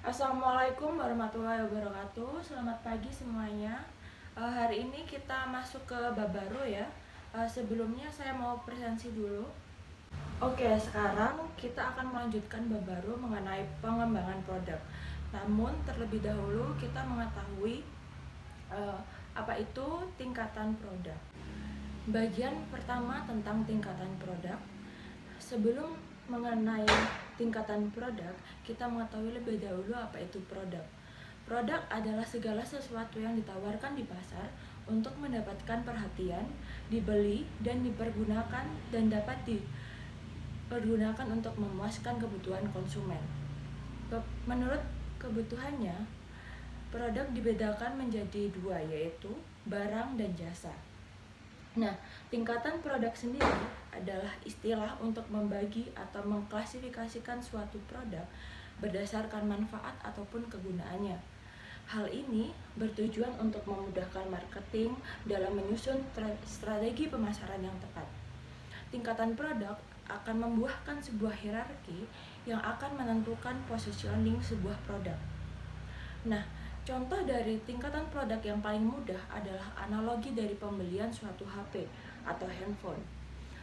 Assalamualaikum warahmatullahi wabarakatuh. Selamat pagi semuanya. Hari ini kita masuk ke bab baru ya. Sebelumnya saya mau presentasi dulu. Oke, sekarang kita akan melanjutkan bab baru mengenai pengembangan produk. Namun terlebih dahulu kita mengetahui apa itu tingkatan produk. Bagian pertama tentang tingkatan produk. Sebelum mengenai tingkatan produk, kita mengetahui lebih dahulu apa itu produk. Produk adalah segala sesuatu yang ditawarkan di pasar untuk mendapatkan perhatian, dibeli, dan dipergunakan dan dapat dipergunakan untuk memuaskan kebutuhan konsumen. Menurut kebutuhannya, produk dibedakan menjadi dua, yaitu barang dan jasa. Nah, tingkatan produk sendiri adalah istilah untuk membagi atau mengklasifikasikan suatu produk berdasarkan manfaat ataupun kegunaannya. Hal ini bertujuan untuk memudahkan marketing dalam menyusun strategi pemasaran yang tepat. Tingkatan produk akan membuahkan sebuah hierarki yang akan menentukan positioning sebuah produk. Nah, contoh dari tingkatan produk yang paling mudah adalah analogi dari pembelian suatu HP atau handphone.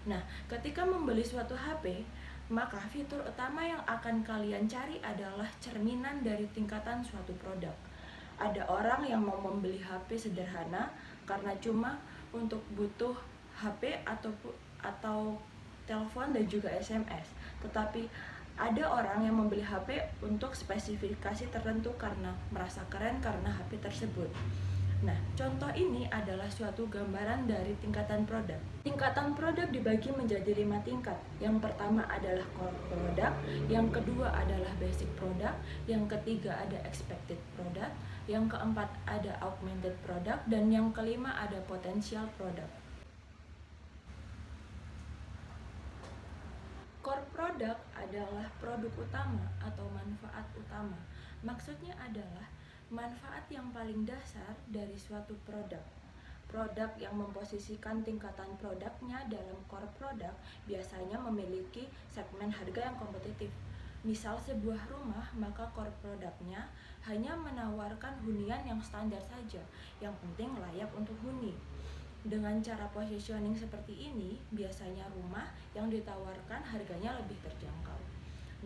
Nah, ketika membeli suatu HP, maka fitur utama yang akan kalian cari adalah cerminan dari tingkatan suatu produk. Ada orang yang mau membeli HP sederhana karena cuma untuk butuh HP atau telepon dan juga SMS. Tetapi ada orang yang membeli HP untuk spesifikasi tertentu karena merasa keren karena HP tersebut. Nah, contoh ini adalah suatu gambaran dari tingkatan produk. Tingkatan produk dibagi menjadi 5 tingkat. Yang pertama adalah core product, yang kedua adalah basic product, yang ketiga ada expected product, yang keempat ada augmented product, dan yang kelima ada potential product. Core product adalah produk utama atau manfaat utama. Maksudnya adalah manfaat yang paling dasar dari suatu produk. Produk yang memposisikan tingkatan produknya dalam core product biasanya memiliki segmen harga yang kompetitif. Misal sebuah rumah, maka core produknya hanya menawarkan hunian yang standar saja, yang penting layak untuk huni. Dengan cara positioning seperti ini, biasanya rumah yang ditawarkan harganya lebih terjangkau.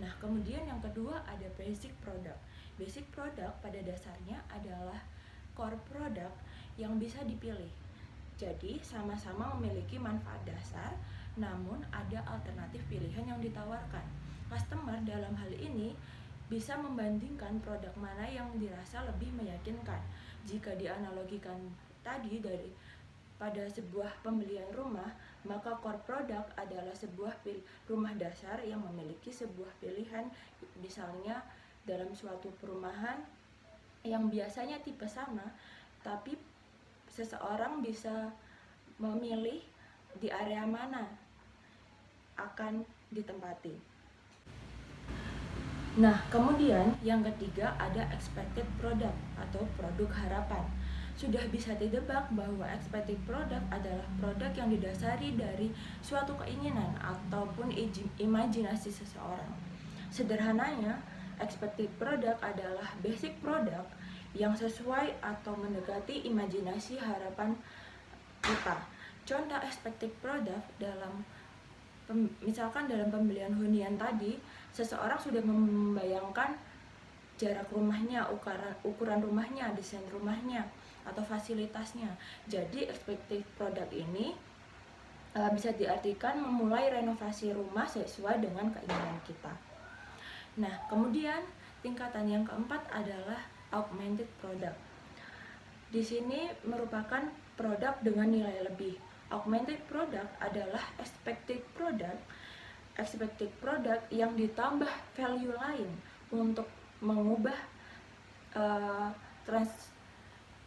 Nah, kemudian yang kedua ada basic product. Basic product pada dasarnya adalah core product yang bisa dipilih. Jadi, sama-sama memiliki manfaat dasar, namun ada alternatif pilihan yang ditawarkan. Customer dalam hal ini bisa membandingkan produk mana yang dirasa lebih meyakinkan. Jika dianalogikan tadi pada sebuah pembelian rumah, maka core product adalah sebuah rumah dasar yang memiliki sebuah pilihan, misalnya dalam suatu perumahan yang biasanya tipe sama, tapi seseorang bisa memilih di area mana akan ditempati. Nah, kemudian yang ketiga ada expected product atau produk harapan. Sudah bisa ditebak bahwa expected product adalah produk yang didasari dari suatu keinginan ataupun imajinasi seseorang. Sederhananya, expected product adalah basic product yang sesuai atau mendekati imajinasi harapan kita. Contoh expected product misalkan dalam pembelian hunian tadi, seseorang sudah membayangkan jarak rumahnya, ukuran rumahnya, desain rumahnya, atau fasilitasnya. Jadi expected product ini bisa diartikan memulai renovasi rumah sesuai dengan keinginan kita. Nah, kemudian tingkatan yang keempat adalah augmented product. Di sini merupakan produk dengan nilai lebih. Augmented product adalah expected product yang ditambah value lain untuk mengubah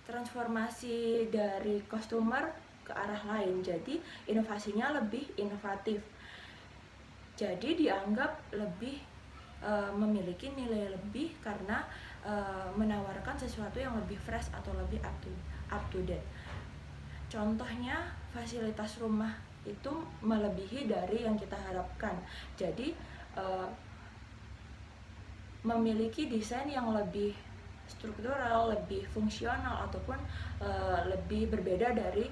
transformasi dari customer ke arah lain. Jadi inovasinya lebih inovatif. Jadi dianggap lebih memiliki nilai lebih karena menawarkan sesuatu yang lebih fresh atau lebih up to date. Contohnya fasilitas rumah itu melebihi dari yang kita harapkan. Jadi memiliki desain yang lebih struktural, lebih fungsional, ataupun lebih berbeda dari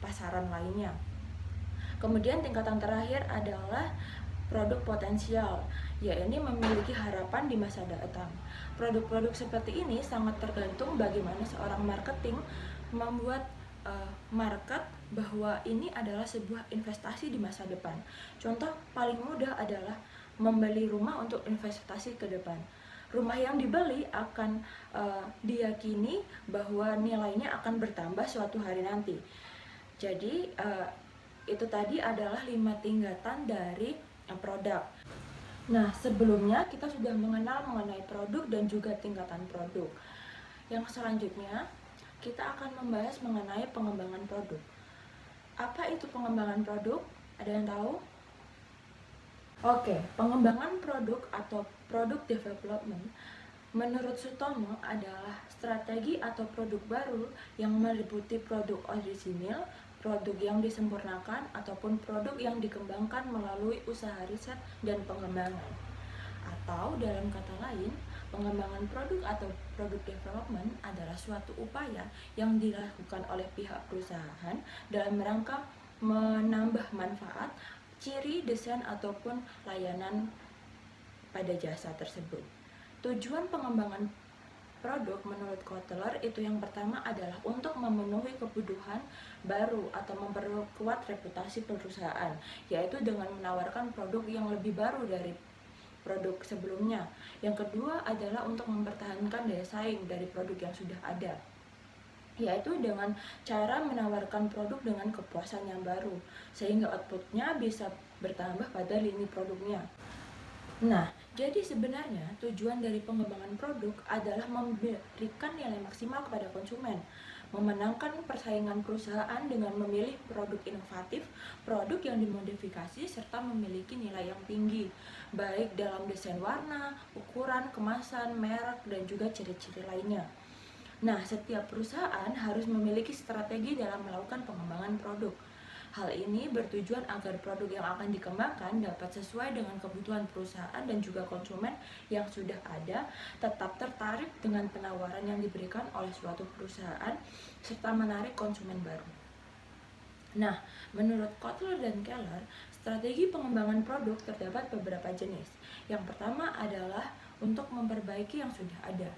pasaran lainnya. Kemudian tingkatan terakhir adalah produk potensial, yaitu memiliki harapan di masa datang. Produk-produk seperti ini sangat tergantung bagaimana seorang marketing membuat market bahwa ini adalah sebuah investasi di masa depan. Contoh paling mudah adalah membeli rumah untuk investasi ke depan. Rumah yang dibeli akan diyakini bahwa nilainya akan bertambah suatu hari nanti. Jadi itu tadi adalah 5 tingkatan dari produk. Nah, sebelumnya kita sudah mengenal mengenai produk dan juga tingkatan produk. Yang selanjutnya, kita akan membahas mengenai pengembangan produk. Apa itu pengembangan produk? Ada yang tahu? Oke, pengembangan produk atau product development menurut Sutomo adalah strategi atau produk baru yang meliputi produk orisinil, produk yang disempurnakan, ataupun produk yang dikembangkan melalui usaha riset dan pengembangan. Atau dalam kata lain, pengembangan produk atau product development adalah suatu upaya yang dilakukan oleh pihak perusahaan dalam rangka menambah manfaat, ciri, desain, ataupun layanan pada jasa tersebut. Tujuan pengembangan produk menurut Kotler itu yang pertama adalah untuk memenuhi kebutuhan baru atau memperkuat reputasi perusahaan, yaitu dengan menawarkan produk yang lebih baru dari produk sebelumnya. Yang kedua adalah untuk mempertahankan daya saing dari produk yang sudah ada, yaitu dengan cara menawarkan produk dengan kepuasan yang baru, sehingga outputnya bisa bertambah pada lini produknya. Nah, jadi sebenarnya tujuan dari pengembangan produk adalah memberikan nilai maksimal kepada konsumen, memenangkan persaingan perusahaan dengan memilih produk inovatif, produk yang dimodifikasi, serta memiliki nilai yang tinggi, baik dalam desain warna, ukuran, kemasan, merek, dan juga ciri-ciri lainnya. Nah, setiap perusahaan harus memiliki strategi dalam melakukan pengembangan produk. Hal ini bertujuan agar produk yang akan dikembangkan dapat sesuai dengan kebutuhan perusahaan dan juga konsumen yang sudah ada, tetap tertarik dengan penawaran yang diberikan oleh suatu perusahaan, serta menarik konsumen baru. Nah, menurut Kotler dan Keller, strategi pengembangan produk terdapat beberapa jenis. Yang pertama adalah untuk memperbaiki yang sudah ada.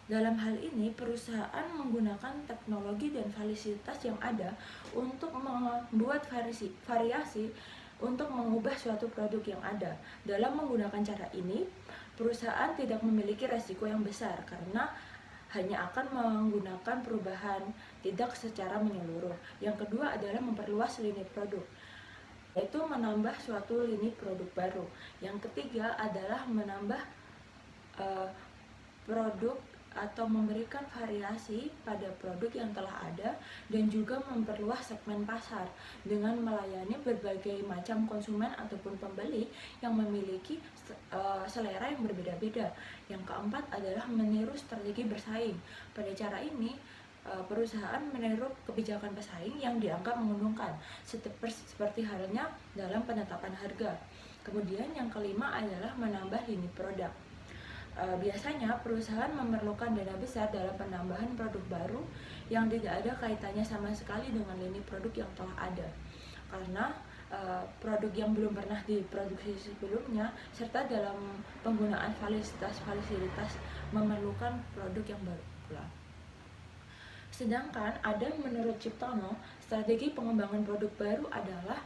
Dalam hal ini, perusahaan menggunakan teknologi dan fasilitas yang ada untuk membuat variasi untuk mengubah suatu produk yang ada. Dalam menggunakan cara ini, perusahaan tidak memiliki resiko yang besar karena hanya akan menggunakan perubahan, tidak secara menyeluruh. Yang kedua adalah memperluas lini produk, yaitu menambah suatu lini produk baru. Yang ketiga adalah menambah produk atau memberikan variasi pada produk yang telah ada, dan juga memperluas segmen pasar dengan melayani berbagai macam konsumen ataupun pembeli yang memiliki selera yang berbeda-beda. Yang keempat adalah meniru strategi bersaing. Pada cara ini, perusahaan meniru kebijakan pesaing yang dianggap menguntungkan, seperti halnya dalam penetapan harga. Kemudian yang kelima adalah menambah lini produk. Biasanya perusahaan memerlukan dana besar dalam penambahan produk baru yang tidak ada kaitannya sama sekali dengan lini produk yang telah ada, karena produk yang belum pernah diproduksi sebelumnya, serta dalam penggunaan fasilitas memerlukan produk yang baru pula. Sedangkan ada menurut Ciptono, strategi pengembangan produk baru adalah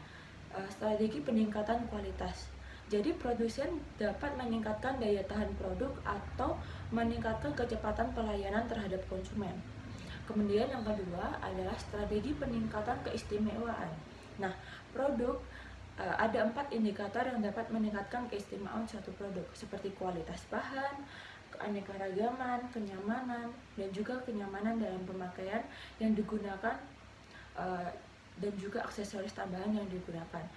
strategi peningkatan kualitas. Jadi produsen dapat meningkatkan daya tahan produk atau meningkatkan kecepatan pelayanan terhadap konsumen. Kemudian yang kedua adalah strategi peningkatan keistimewaan. Nah, produk ada 4 indikator yang dapat meningkatkan keistimewaan suatu produk, seperti kualitas bahan, keanekaragaman, kenyamanan, dan juga kenyamanan dalam pemakaian yang digunakan, dan juga aksesoris tambahan yang digunakan.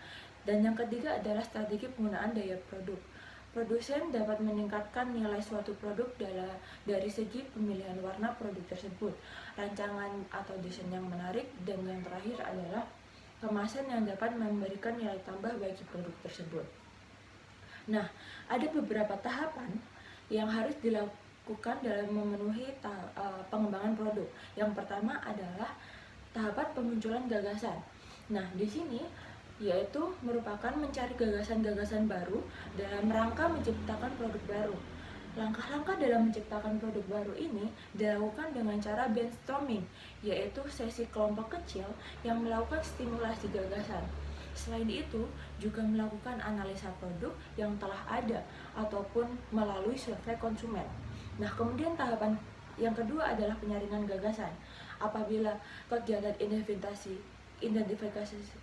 Dan yang ketiga adalah strategi penggunaan daya produk. Produsen dapat meningkatkan nilai suatu produk dari segi pemilihan warna produk tersebut, rancangan atau desain yang menarik, dan yang terakhir adalah kemasan yang dapat memberikan nilai tambah bagi produk tersebut. Nah, ada beberapa tahapan yang harus dilakukan dalam memenuhi pengembangan produk. Yang pertama adalah tahapan pemunculan gagasan. Nah, di sini yaitu merupakan mencari gagasan-gagasan baru dalam rangka menciptakan produk baru. Langkah-langkah dalam menciptakan produk baru ini dilakukan dengan cara brainstorming, yaitu sesi kelompok kecil yang melakukan stimulasi gagasan. Selain itu, juga melakukan analisa produk yang telah ada ataupun melalui survei konsumen. Nah, kemudian tahapan yang kedua adalah penyaringan gagasan. Apabila kegiatan identifikasi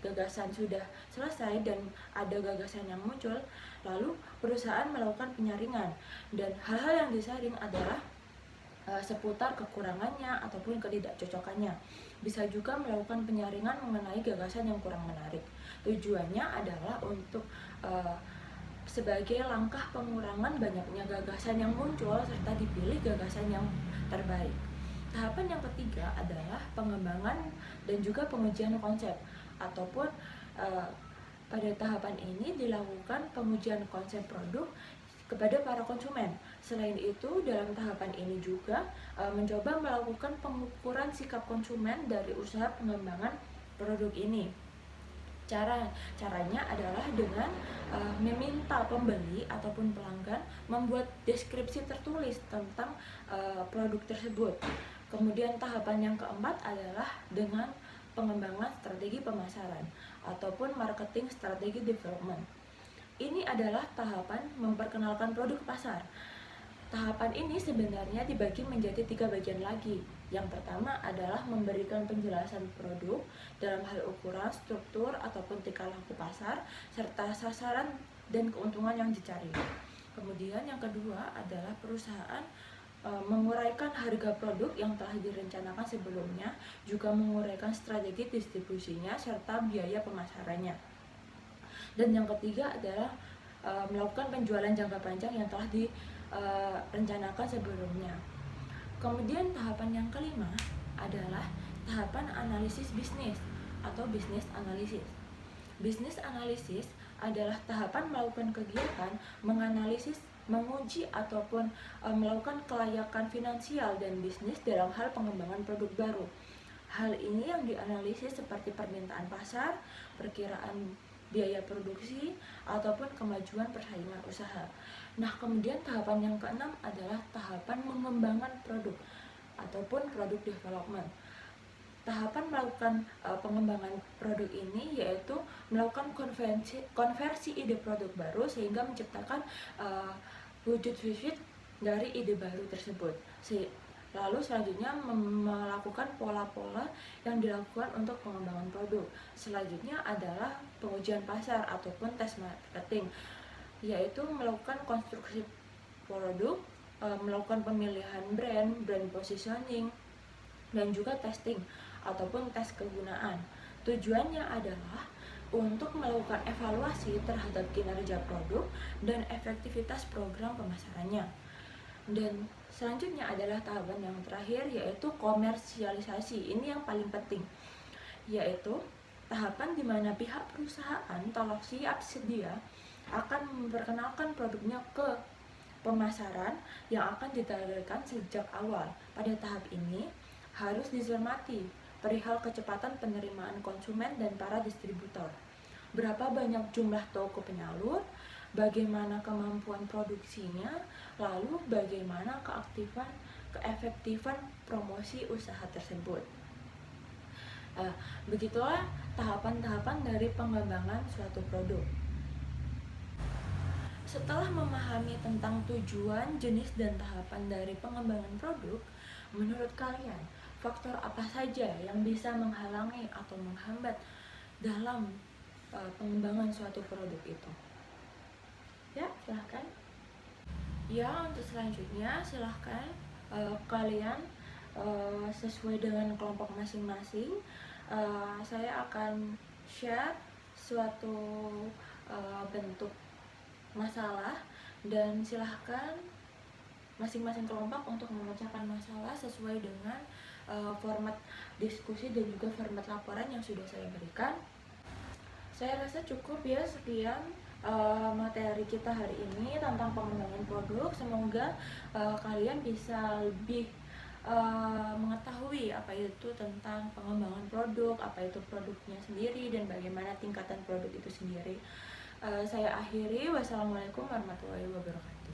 gagasan sudah selesai dan ada gagasan yang muncul, lalu perusahaan melakukan penyaringan, dan hal-hal yang disaring adalah seputar kekurangannya ataupun ketidakcocokannya. Bisa juga melakukan penyaringan mengenai gagasan yang kurang menarik. Tujuannya adalah untuk sebagai langkah pengurangan banyaknya gagasan yang muncul serta dipilih gagasan yang terbaik. Tahapan yang ketiga adalah pengembangan dan juga pengujian konsep, ataupun pada tahapan ini dilakukan pengujian konsep produk kepada para konsumen. Selain itu, dalam tahapan ini juga mencoba melakukan pengukuran sikap konsumen dari usaha pengembangan produk ini. Caranya adalah dengan meminta pembeli ataupun pelanggan membuat deskripsi tertulis tentang produk tersebut. Kemudian tahapan yang keempat adalah dengan pengembangan strategi pemasaran ataupun marketing strategi development. Ini adalah tahapan memperkenalkan produk pasar. Tahapan ini sebenarnya dibagi menjadi 3 bagian lagi. Yang pertama adalah memberikan penjelasan produk dalam hal ukuran, struktur, ataupun tingkah laku pasar, serta sasaran dan keuntungan yang dicari. Kemudian yang kedua adalah perusahaan menguraikan harga produk yang telah direncanakan sebelumnya, juga menguraikan strategi distribusinya serta biaya pemasarannya. Dan yang ketiga adalah melakukan penjualan jangka panjang yang telah direncanakan sebelumnya. Kemudian tahapan yang kelima adalah tahapan analisis bisnis atau bisnis analisis. Bisnis analisis adalah tahapan melakukan kegiatan menganalisis, menguji ataupun melakukan kelayakan finansial dan bisnis dalam hal pengembangan produk baru. Hal ini yang dianalisis seperti permintaan pasar, perkiraan biaya produksi, ataupun kemajuan persaingan usaha. Nah, kemudian tahapan yang keenam adalah tahapan mengembangkan produk ataupun produk development. Tahapan melakukan pengembangan produk ini yaitu melakukan konversi ide produk baru sehingga menciptakan wujud dari ide baru tersebut. Lalu selanjutnya melakukan pola-pola yang dilakukan untuk pengembangan produk. Selanjutnya adalah pengujian pasar ataupun tes marketing, yaitu melakukan konstruksi produk, melakukan pemilihan brand positioning, dan juga testing ataupun tes kegunaan. Tujuannya adalah untuk melakukan evaluasi terhadap kinerja produk dan efektivitas program pemasarannya. Dan selanjutnya adalah tahapan yang terakhir, yaitu komersialisasi. Ini yang paling penting, yaitu tahapan di mana pihak perusahaan telah siap sedia akan memperkenalkan produknya ke pemasaran yang akan ditargetkan sejak awal. Pada tahap ini harus dicermati perihal kecepatan penerimaan konsumen dan para distributor. Berapa banyak jumlah toko penyalur, bagaimana kemampuan produksinya, lalu bagaimana keefektifan promosi usaha tersebut. Begitulah tahapan-tahapan dari pengembangan suatu produk. Setelah memahami tentang tujuan, jenis, dan tahapan dari pengembangan produk, menurut kalian, faktor apa saja yang bisa menghalangi atau menghambat dalam pengembangan suatu produk itu? Ya, silahkan. Ya, untuk selanjutnya silahkan kalian sesuai dengan kelompok masing-masing. Saya akan share suatu bentuk masalah, dan silahkan masing-masing kelompok untuk memecahkan masalah sesuai dengan format diskusi dan juga format laporan yang sudah saya berikan. Saya rasa cukup ya, sekian materi kita hari ini tentang pengembangan produk. Semoga kalian bisa lebih mengetahui apa itu tentang pengembangan produk, apa itu produknya sendiri, dan bagaimana tingkatan produk itu sendiri. Saya akhiri. Wassalamualaikum warahmatullahi wabarakatuh.